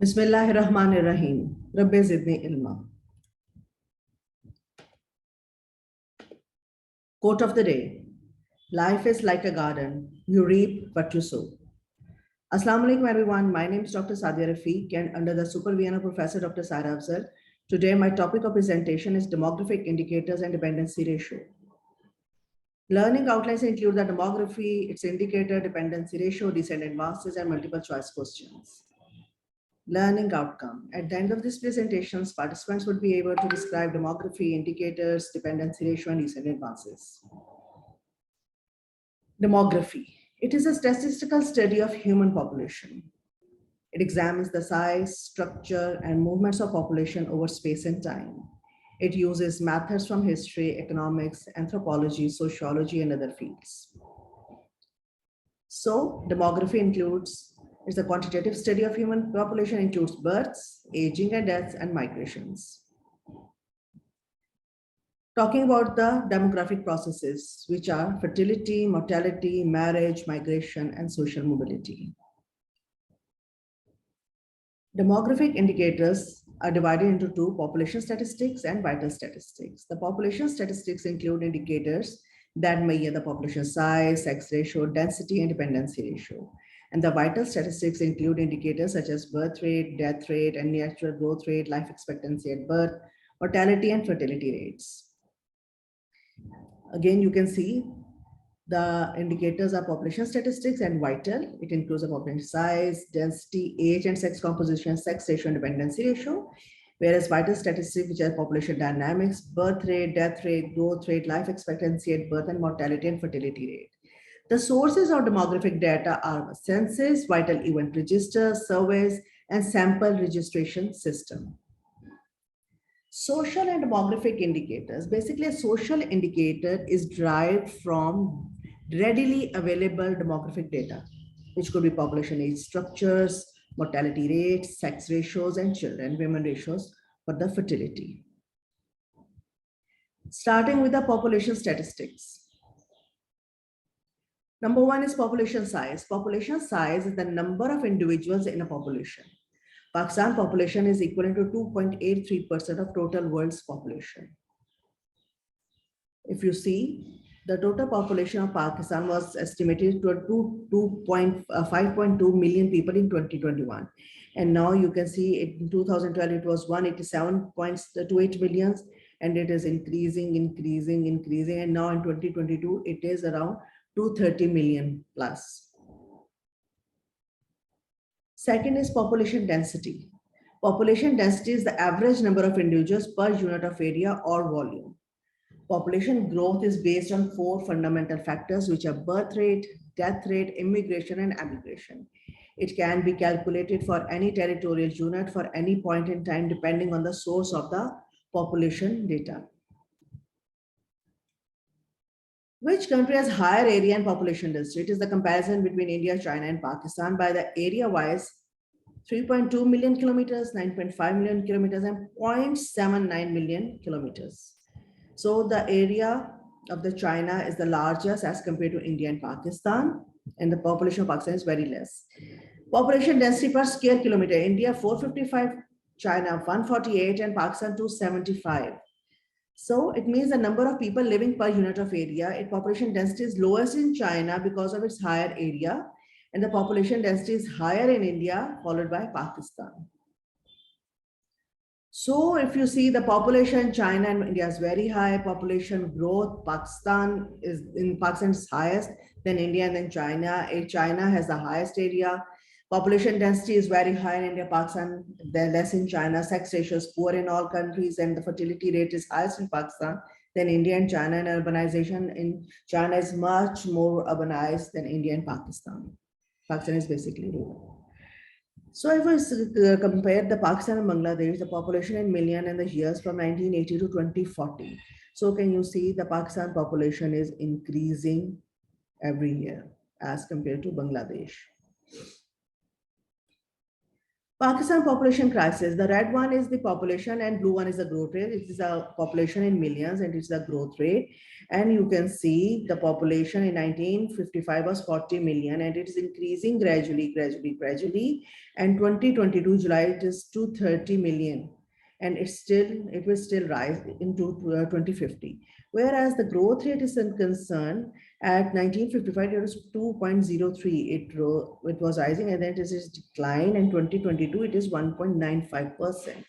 Bismillahirrahmanirrahim. Rabbi zidni ilma. Quote of the day. Life is like a garden. You reap what you sow. Assalamu alaikum everyone. My name is Dr. Sadia Rafiq and under the supervision of Professor Dr. Saira Afzal, today my topic of presentation is demographic indicators and dependency ratio. Learning outlines include the demography, its indicator, dependency ratio, descendant masses, and multiple choice questions. Learning outcome. At the end of this presentation, participants would be able to describe demography, indicators, dependency ratio, and descendant masses. Demography. It is a statistical study of human population. It examines the size, structure, and movements of population over space and time. It uses methods from history, economics, anthropology, sociology, and other fields. So, demography is a quantitative study of human population, includes births, aging and deaths, and migrations. Talking about the demographic processes, which are fertility, mortality, marriage, migration, and social mobility. Demographic indicators are divided into two: population statistics and vital statistics. The population statistics include indicators that measure the population size, sex ratio, density, and dependency ratio. And the vital statistics include indicators such as birth rate, death rate, and natural growth rate, life expectancy at birth, mortality, and fertility rates. Again, you can see the indicators are population statistics and vital. It includes the population size, density, age and sex composition, sex ratio, and dependency ratio. Whereas vital statistics, which are population dynamics, birth rate, death rate, growth rate, life expectancy at birth, and mortality and fertility rate. The sources of demographic data are census, vital event registers, surveys, and sample registration system. Social and demographic indicators. Basically, a social indicator is derived from readily available demographic data, which could be population age structures, mortality rates, sex ratios, and children-women ratios for the fertility. Starting with the population statistics. Number one is population size. Population size is the number of individuals in a population. Pakistan population is equivalent to 2.83% of total world's population. If you see, the total population of Pakistan was estimated to 5.2 million people in 2021. And now you can see in 2012, it was 187.28 million, and it is increasing. And now in 2022, it is around 230 million plus. Second is population density. Population density is the average number of individuals per unit of area or volume. Population growth is based on four fundamental factors, which are birth rate, death rate, immigration, and emigration. It can be calculated for any territorial unit for any point in time, depending on the source of the population data. Which country has higher area and population density? It is the comparison between India, China, and Pakistan by the area-wise 3.2 million kilometers, 9.5 million kilometers, and 0.79 million kilometers. So the area of the China is the largest as compared to India and Pakistan, and the population of Pakistan is very less. Population density per square kilometer: India 455, China 148, and Pakistan 275. So it means the number of people living per unit of area. Its population density is lowest in China because of its higher area, and the population density is higher in India, followed by Pakistan. So if you see the population in China and India is very high, population growth, Pakistan is highest, then India and then China. China has the highest area. Population density is very high in India, Pakistan, then less in China. Sex ratio is poor in all countries, and the fertility rate is highest in Pakistan than India and China. And urbanization in China is much more urbanized than India and Pakistan. Pakistan is basically rural. So if we compare the Pakistan and Bangladesh, the population in million in the years from 1980 to 2040. So can you see the Pakistan population is increasing every year as compared to Bangladesh. Pakistan population crisis. The red one is the population and blue one is the growth rate. It is a population in millions and it's the growth rate. And you can see the population in 1955 was 40 million and it is increasing gradually. And 2022 July it is 230 million. And it will still rise into 2050. Whereas the growth rate is concerned, at 1955, it was 2.03. It was rising and then it is decline. And 2022, it is 1.95%.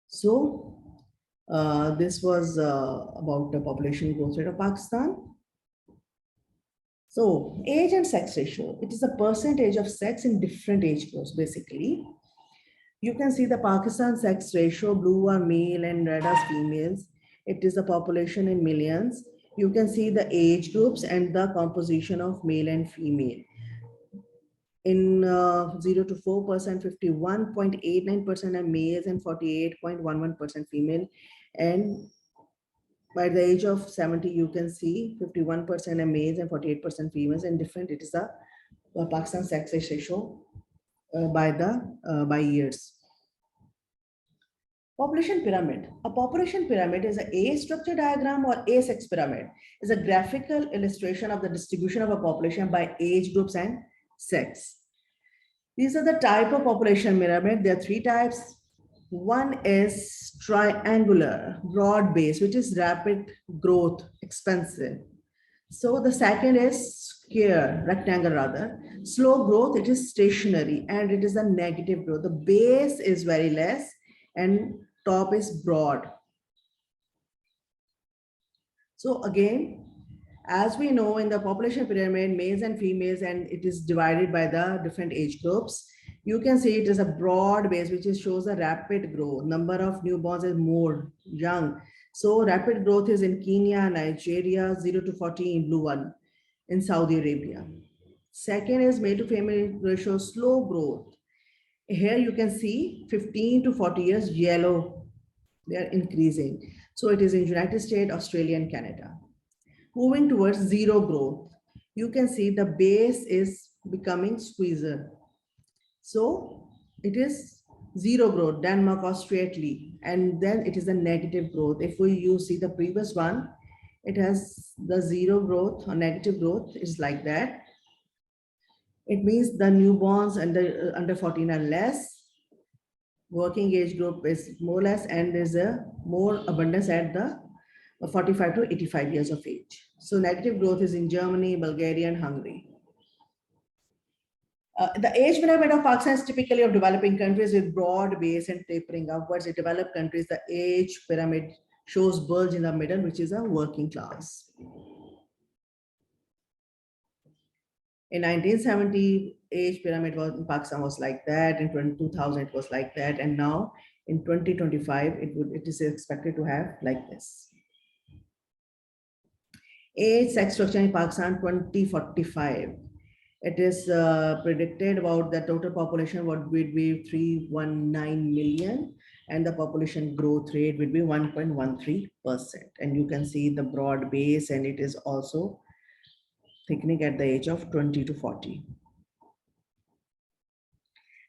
So this was about the population growth rate of Pakistan. So age and sex ratio. It is the percentage of sex in different age groups, basically. You can see the Pakistan sex ratio, blue are male and red are females. It is the population in millions. You can see the age groups and the composition of male and female. In 0 to 4%, 51.89% are males and 48.11% female. And by the age of 70, you can see 51% are males and 48% females, and different. It is the Pakistan sex ratio by years. Population pyramid. A population pyramid is an age structure diagram or A-sex pyramid. Is a graphical illustration of the distribution of a population by age groups and sex. These are the type of population pyramid. There are three types. One is triangular, broad base, which is rapid growth, expensive. So the second is square, rectangle rather. Slow growth, it is stationary and it is a negative growth. The base is very less and top is broad. So again, as we know in the population pyramid, males and females, and it is divided by the different age groups. You can see it is a broad base, which shows a rapid growth. Number of newborns is more young. So rapid growth is in Kenya, Nigeria, 0 to 40 in blue one, in Saudi Arabia. Second is male to female ratio, slow growth. Here you can see 15 to 40 years, yellow, they are increasing. So it is in United States, Australia, and Canada. Moving towards zero growth, you can see the base is becoming squeezer. So it is zero growth, Denmark, Australia, and then it is a negative growth. If you see the previous one, it has the zero growth or negative growth is like that. It means the newborns under 14 are less. Working age group is more or less, and there's a more abundance at the 45 to 85 years of age. So negative growth is in Germany, Bulgaria, and Hungary. The age pyramid of Pakistan is typically of developing countries with broad base and tapering upwards. In developed countries, the age pyramid shows bulge in the middle, which is a working class. In 1970, age pyramid was in Pakistan was like that. In 2000, it was like that, and now in 2025, it is expected to have like this. Age sex structure in Pakistan 2045. It is predicted about the total population would be 319 million, and the population growth rate would be 1.13%. And you can see the broad base, and it is also thickening at the age of 20 to 40.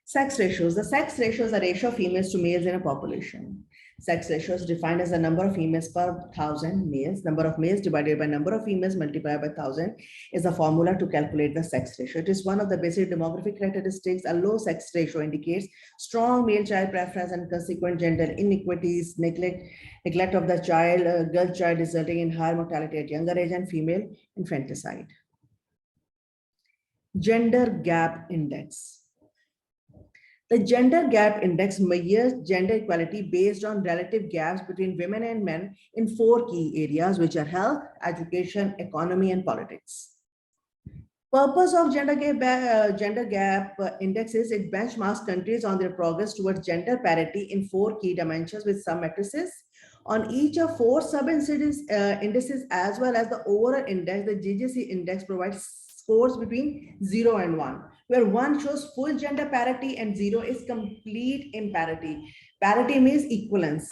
Sex ratios. The sex ratio is the ratio of females to males in a population. Sex ratio is defined as the number of females per 1,000 males. Number of males divided by number of females multiplied by 1,000 is a formula to calculate the sex ratio. It is one of the basic demographic characteristics. A low sex ratio indicates strong male child preference and consequent gender inequities, neglect of the child, girl child, resulting in higher mortality at younger age, and female infanticide. Gender gap index. The gender gap index measures gender equality based on relative gaps between women and men in 4 key areas, which are health, education, economy, and politics. Purpose of gender gap index is it benchmarks countries on their progress towards gender parity in 4 key dimensions with some matrices. On each of 4 sub-indices as well as the overall index, the GGC index provides scores between 0 and 1, where 1 shows full gender parity and 0 is complete imparity. Parity means equivalence.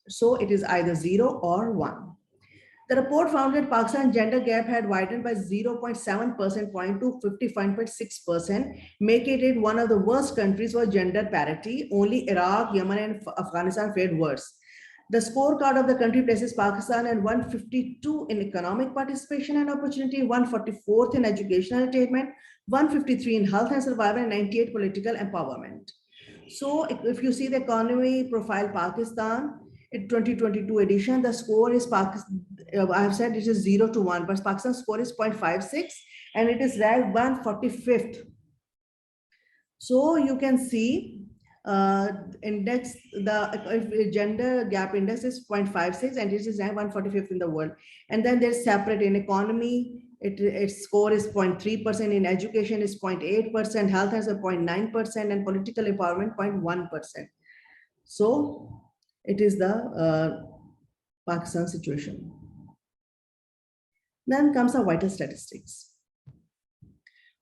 So it is either 0 or 1. The report found that Pakistan's gender gap had widened by 0.7 percentage point to 55.6%, making it one of the worst countries for gender parity. Only Iraq, Yemen, and Afghanistan fared worse. The scorecard of the country places Pakistan at 152 in economic participation and opportunity, 144th in educational attainment, 153 in health and survival, and 98 political empowerment. So if you see the economy profile Pakistan, in 2022 edition, the score is Pakistan, I have said it is 0 to 1, but Pakistan's score is 0.56 and it is ranked 145th. So you can see index, the gender gap index is 0.56 and it is ranked 145th in the world. And then there's separate in economy, its score is 0.3%, in education is 0.8%, health has a 0.9%, and political empowerment 0.1%. So it is the Pakistan situation. Then comes the vital statistics.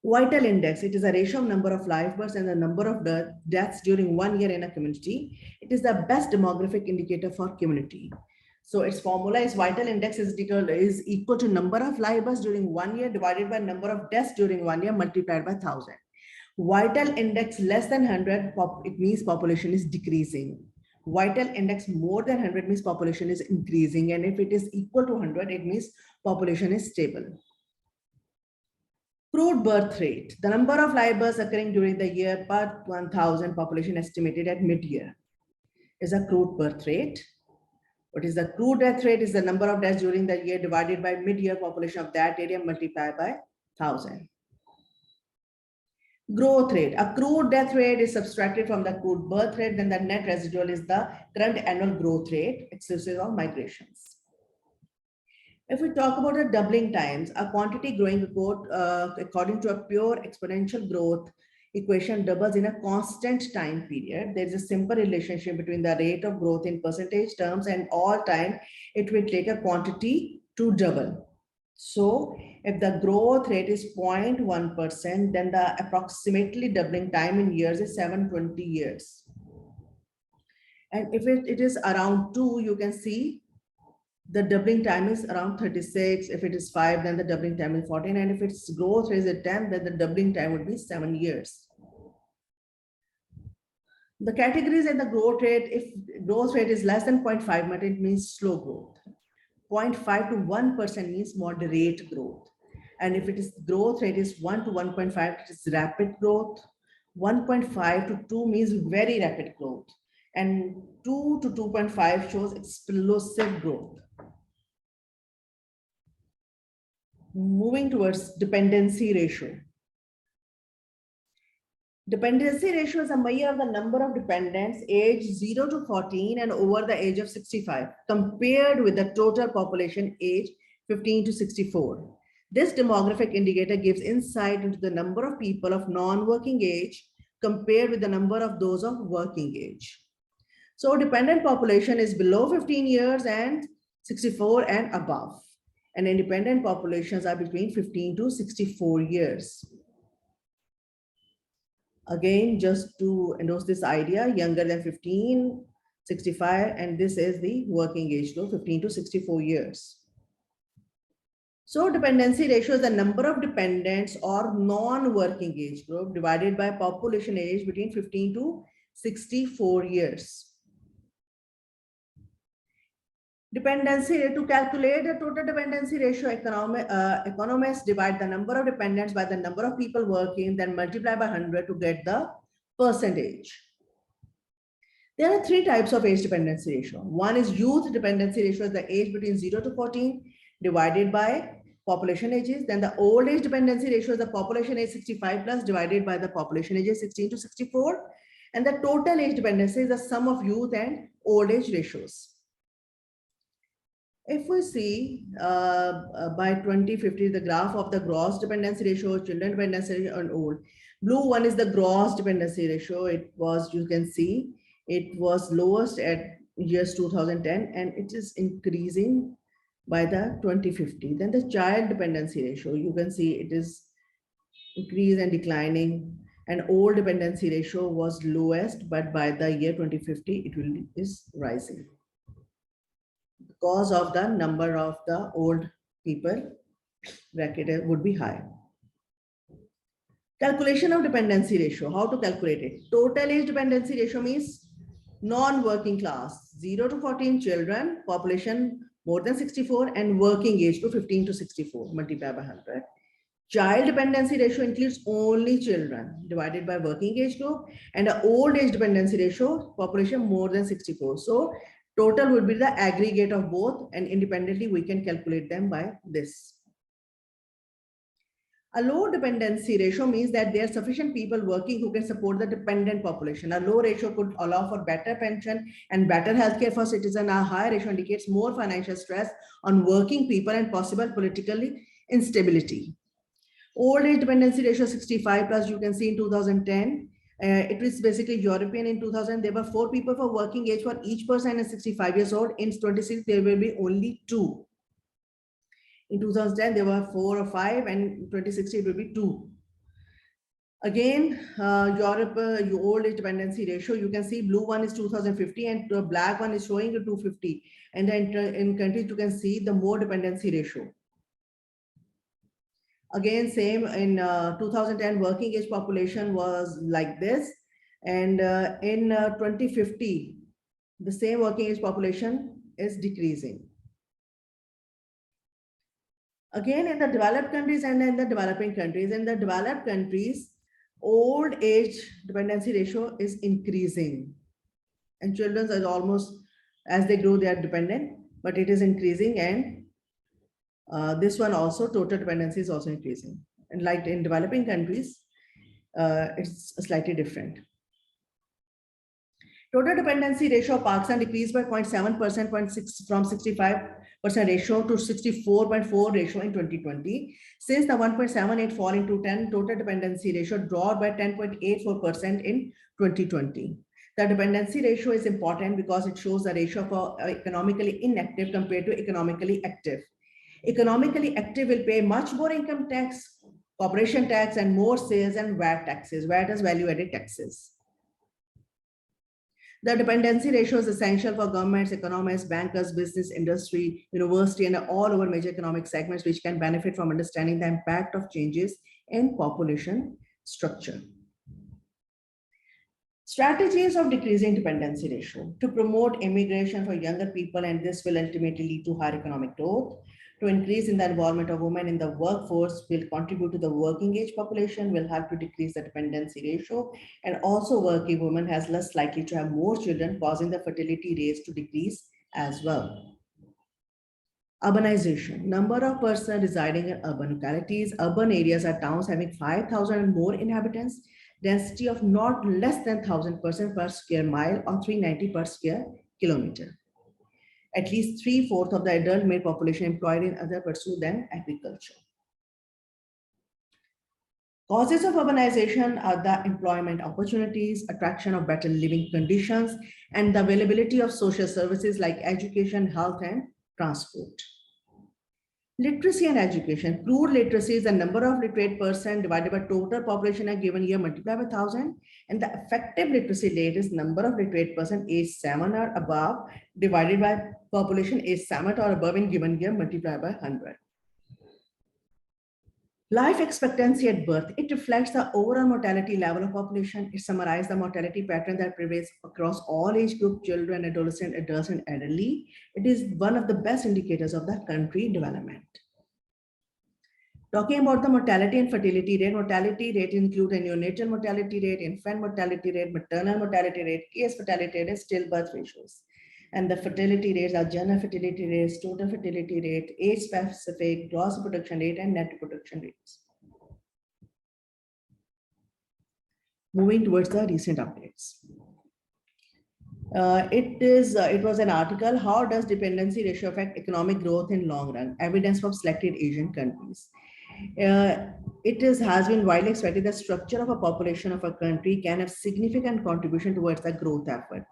Vital index, it is a ratio of number of live births and the number of deaths during 1 year in a community. It is the best demographic indicator for community. So its formula is vital index is equal to number of live births during 1 year divided by number of deaths during 1 year multiplied by 1,000. Vital index less than 100, it means population is decreasing. Vital index more than 100 means population is increasing. And if it is equal to 100, it means population is stable. Crude birth rate, the number of live births occurring during the year per 1,000 population estimated at mid-year is a crude birth rate. What is the crude death rate? Is the number of deaths during the year divided by mid-year population of that area multiplied by 1,000. Growth rate, a crude death rate is subtracted from the crude birth rate, then the net residual is the current annual growth rate exclusive of migrations. If we talk about the doubling times, a quantity growing report according to a pure exponential growth equation doubles in a constant time period. There is a simple relationship between the rate of growth in percentage terms and all time it will take a quantity to double. So if the growth rate is 0.1%, then the approximately doubling time in years is 720 years. And if it is around 2, you can see the doubling time is around 36. If it is 5, then the doubling time is 14. And if its growth rate is at 10, then the doubling time would be 7 years. The categories and the growth rate, if growth rate is less than 0.5, it means slow growth. 0.5 to 1% means moderate growth. And if it is growth rate is 1 to 1.5, it is rapid growth. 1.5 to 2 means very rapid growth. And 2 to 2.5 shows explosive growth. Moving towards dependency ratio. Dependency ratio is a measure of the number of dependents aged 0 to 14 and over the age of 65 compared with the total population age 15 to 64. This demographic indicator gives insight into the number of people of non-working age compared with the number of those of working age. So dependent population is below 15 years and 64 and above. And independent populations are between 15 to 64 years. Again, just to endorse this idea, younger than 15, 65, and this is the working age group, 15 to 64 years. So dependency ratio is the number of dependents or non-working age group divided by population age between 15 to 64 years. Dependency, to calculate the total dependency ratio, economists divide the number of dependents by the number of people working, then multiply by 100 to get the percentage. There are 3 types of age dependency ratio. One is youth dependency ratio, is the age between 0 to 14 divided by population ages. Then the old age dependency ratio is the population age 65 plus divided by the population ages 16 to 64. And the total age dependency is the sum of youth and old age ratios. If we see by 2050, the graph of the gross dependency ratio, children dependency ratio, and old. Blue one is the gross dependency ratio. It was, you can see, it was lowest at years 2010, and it is increasing by the 2050. Then the child dependency ratio, you can see it is increasing and declining. And old dependency ratio was lowest, but by the year 2050, it is rising. because of the number of the old people bracket would be high. Calculation of dependency ratio. How to calculate it? Total age dependency ratio means non-working class, 0 to 14 children, population more than 64, and working age to 15 to 64, multiplied by 100. Child dependency ratio includes only children divided by working age group, and the old age dependency ratio, population more than 64. So total would be the aggregate of both, and independently we can calculate them by this. A low dependency ratio means that there are sufficient people working who can support the dependent population. A low ratio could allow for better pension and better healthcare for citizens. A high ratio indicates more financial stress on working people and possible political instability. Old age dependency ratio 65 plus, you can see in 2010. It was basically European. In 2000, there were 4 people for working age for each person and 65 years old. In 26, there will be only 2. In 2010, there were 4 or 5, and in 2060, it will be 2. Again, Europe, old age dependency ratio, you can see blue one is 2050 and the black one is showing you 250. And then in countries, you can see the more dependency ratio. Again, same in 2010, working age population was like this. And in 2050, the same working age population is decreasing. Again, in the developed countries and in the developing countries, in the developed countries, old age dependency ratio is increasing. And children are almost, as they grow, they are dependent, but it is increasing. And this one also, total dependency is also increasing. And like in developing countries, it's slightly different. Total dependency ratio of Pakistan decreased by 0.7%, 0.6 from 65% ratio to 64.4 ratio in 2020. Since the 1.78 fall into 10, total dependency ratio dropped by 10.84% in 2020. The dependency ratio is important because it shows the ratio for economically inactive compared to economically active. Economically active will pay much more income tax, corporation tax, and more sales and VAT taxes. VAT is value-added taxes. The dependency ratio is essential for governments, economists, bankers, business, industry, university, and all over major economic segments, which can benefit from understanding the impact of changes in population structure. Strategies of decreasing dependency ratio: to promote immigration for younger people, and this will ultimately lead to higher economic growth. To increase in the involvement of women in the workforce will contribute to the working age population, will help to decrease the dependency ratio, and also working women has less likely to have more children, causing the fertility rates to decrease as well. Urbanization: number of persons residing in urban localities. Urban areas are towns having 5,000 and more inhabitants, density of not less than 1,000 persons per square mile or 390 per square kilometer. At least 3/4 of the adult male population employed in other pursuits than agriculture. Causes of urbanization are the employment opportunities, attraction of better living conditions, and the availability of social services like education, health, and transport. Literacy and education. Crude literacy is the number of literate person divided by total population a given year multiplied by 1,000. And the effective literacy rate is number of literate person age 7 or above divided by population age 7 or above in given year multiplied by 100. Life expectancy at birth. It reflects the overall mortality level of population. It summarizes the mortality pattern that prevails across all age group, children, adolescent, adults, and elderly. It is one of the best indicators of the country development. Talking about the mortality and fertility rate include a neonatal mortality rate, infant mortality rate, maternal mortality rate, case fatality rate, and stillbirth ratios. And the fertility rates are general fertility rates, total fertility rate, age-specific, gross reproduction rate, and net reproduction rates. Moving towards the recent updates. It was an article, how does dependency ratio affect economic growth in long run? Evidence from selected Asian countries. Has been widely expected that structure of a population of a country can have significant contribution towards the growth effort.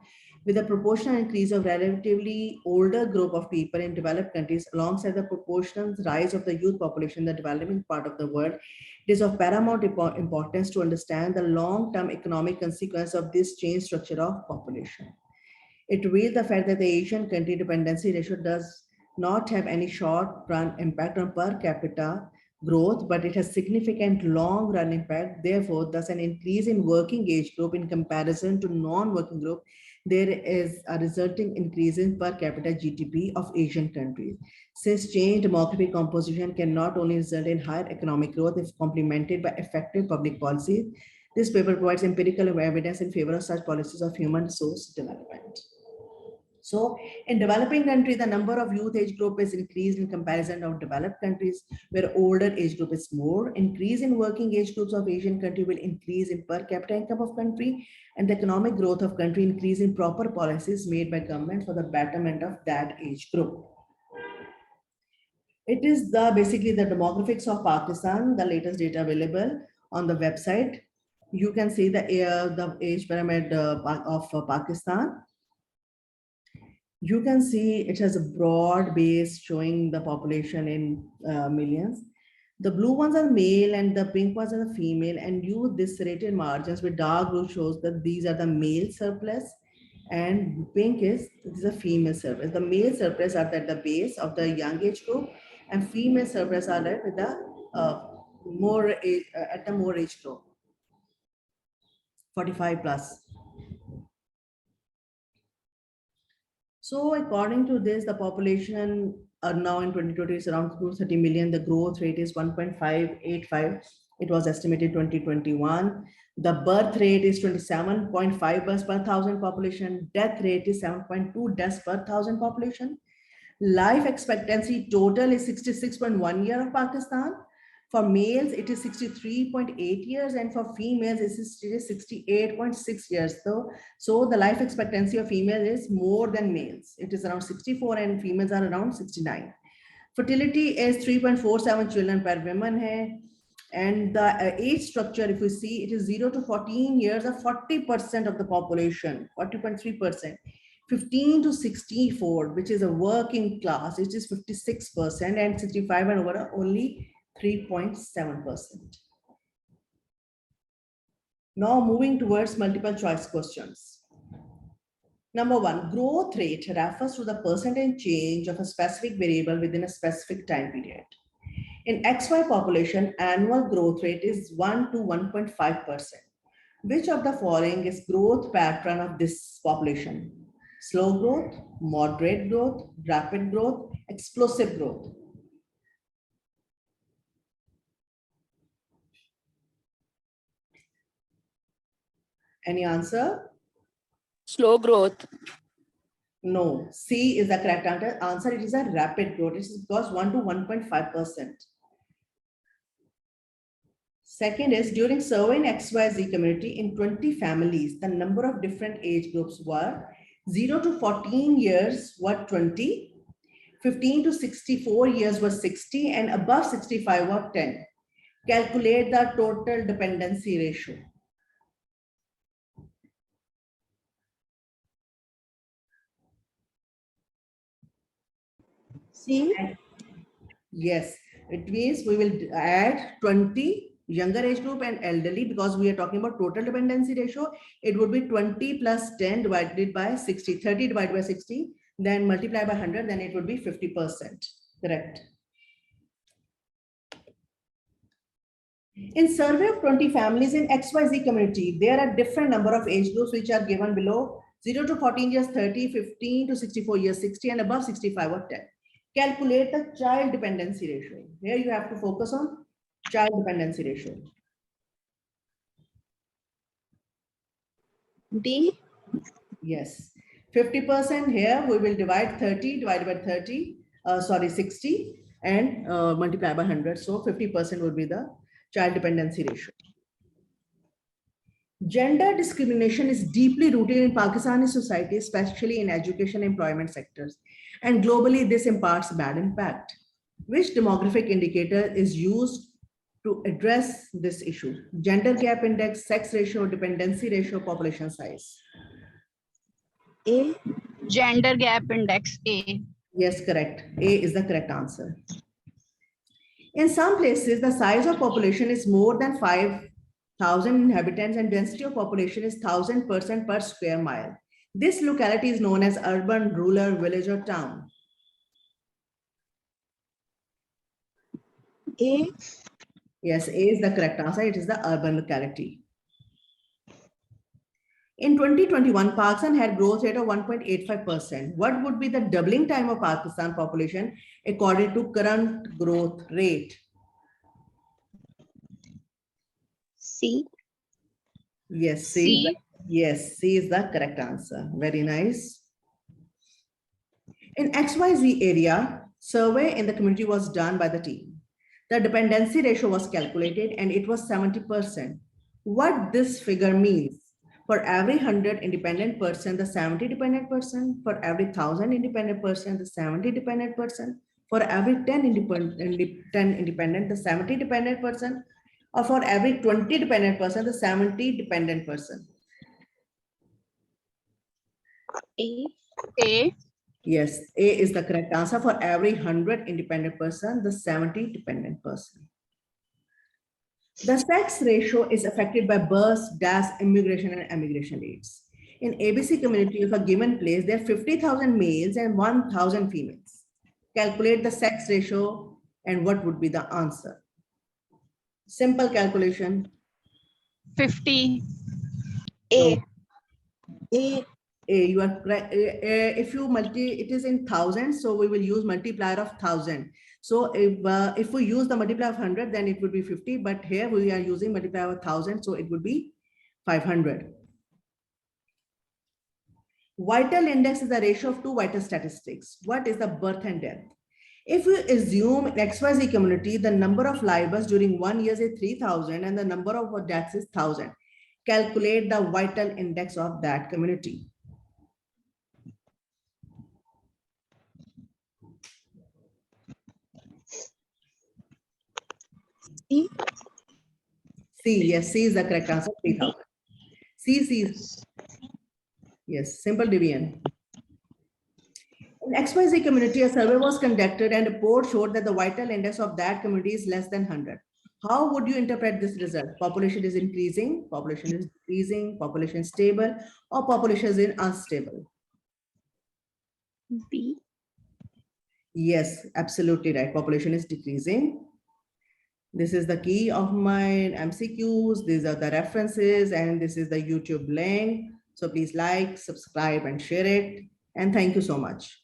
With a proportional increase of relatively older group of people in developed countries alongside the proportional rise of the youth population in the developing part of the world, it is of paramount importance to understand the long-term economic consequence of this changed structure of population. It revealed the fact that the Asian country dependency ratio does not have any short-run impact on per capita growth, but it has significant long-run impact. Therefore, thus an increase in working age group in comparison to non-working group, there is a resulting increase in per capita GDP of Asian countries. Since changed demographic composition can not only result in higher economic growth if complemented by effective public policies, this paper provides empirical evidence in favor of such policies of human resource development. So in developing countries, the number of youth age group is increased in comparison of developed countries where older age group is more. Increase in working age groups of Asian country will increase in per capita income of country, and the economic growth of country increase in proper policies made by government for the betterment of that age group. It is basically the demographics of Pakistan, the latest data available on the website. You can see the age pyramid of Pakistan. You can see it has a broad base showing the population in millions. The blue ones are male and the pink ones are the female, and this serrated margins with dark blue shows that these are the male surplus and pink is a female surplus. The male surplus are at the base of the young age group and female surplus are at the more age, at the more age group, 45 plus. So according to this, the population now in 2020 is around 230 million. The growth rate is 1.585. It was estimated 2021. The birth rate is 27.5 births per thousand population. Death rate is 7.2 deaths per thousand population. Life expectancy total is 66.1 year of Pakistan. For males, it is 63.8 years, and for females, it is 68.6 years. So the life expectancy of females is more than males. It is around 64 and females are around 69. Fertility is 3.47 children per woman hai. And the age structure, if we see, it is 0 to 14 years of 40% of the population, 40.3%. 15 to 64, which is a working class, it is 56%, and 65 and over only 3.7%. Now moving towards multiple choice questions. Number one, growth rate refers to the percentage change of a specific variable within a specific time period. In XY population, annual growth rate is 1 to 1.5%. Which of the following is growth pattern of this population? Slow growth, moderate growth, rapid growth, explosive growth. Any answer? Slow growth. No, C is the correct answer. It is a rapid growth. It is because 1 to 1.5%. Second is during survey in XYZ community in 20 families, the number of different age groups were 0 to 14 years were 20, 15 to 64 years were 60, and above 65 were 10. Calculate the total dependency ratio. C. Yes, it means we will add 20 younger age group and elderly because we are talking about total dependency ratio. It would be 20 plus 10 divided by 60, 30 divided by 60, then multiply by 100, then it would be 50%. Correct. In survey of 20 families in XYZ community, there are different number of age groups which are given below 0 to 14 years 30, 15 to 64 years 60, and above 65 or 10. Calculate the child dependency ratio. Here you have to focus on child dependency ratio. D. Yes, 50% here we will divide 30 divided by 30, 60 and multiply by 100. So 50% would be the child dependency ratio. Gender discrimination is deeply rooted in Pakistani society, especially in education and employment sectors. And globally, this imparts bad impact. Which demographic indicator is used to address this issue? Gender gap index, sex ratio, dependency ratio, population size. A. Gender gap index. A. Yes, correct. A is the correct answer. In some places, the size of population is more than 5,000 inhabitants and density of population is 1,000% per square mile. This locality is known as urban, rural, village, or town. A. Yes, A is the correct answer. It is the urban locality. In 2021, Pakistan had growth rate of 1.85%. What would be the doubling time of Pakistan population according to current growth rate? C. Yes, C. C is the correct answer. Very nice. In XYZ area, survey in the community was done by the team. The dependency ratio was calculated and it was 70%. What this figure means? For every 100 independent person, the 70 dependent person. For every 1,000 independent person, the 70 dependent person. For every 10 independent, the 70 dependent person. Or for every 20 dependent person, the 70 dependent person. A. A. Yes, A is the correct answer. For every 100 independent person, the 70 dependent person. The sex ratio is affected by birth, death, immigration, and emigration rates. In ABC community of a given place, there are 50,000 males and 1,000 females. Calculate the sex ratio and what would be the answer? Simple calculation. 50. No. A. A. You are correct. If you it is in thousands, so we will use multiplier of 1,000. So if we use the multiplier of 100, then it would be 50. But here we are using multiplier of 1,000, so it would be 500. Vital index is the ratio of two vital statistics. What is the birth and death? If we assume in XYZ community, the number of live births during 1 year is 3,000 and the number of deaths is 1,000. Calculate the vital index of that community. C. C, yes, C is the correct answer, 3,000. C, yes, simple division. In XYZ community, a survey was conducted and a report showed that the vital index of that community is less than 100. How would you interpret this result? Population is increasing, population is decreasing, population is stable, or population is unstable? B. Yes, absolutely right. Population is decreasing. This is the key of my MCQs. These are the references and this is the YouTube link. So please like, subscribe and share it. And thank you so much.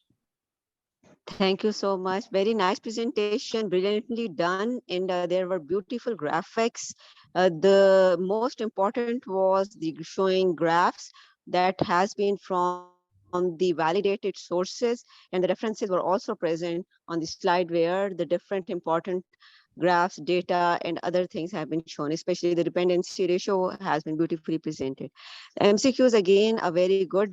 Thank you so much. Very nice presentation, brilliantly done. And there were beautiful graphics. The most important was the showing graphs that has been from the validated sources, and the references were also present on the slide where the different important graphs, data, and other things have been shown, especially the dependency ratio has been beautifully presented. MCQs, again, a very good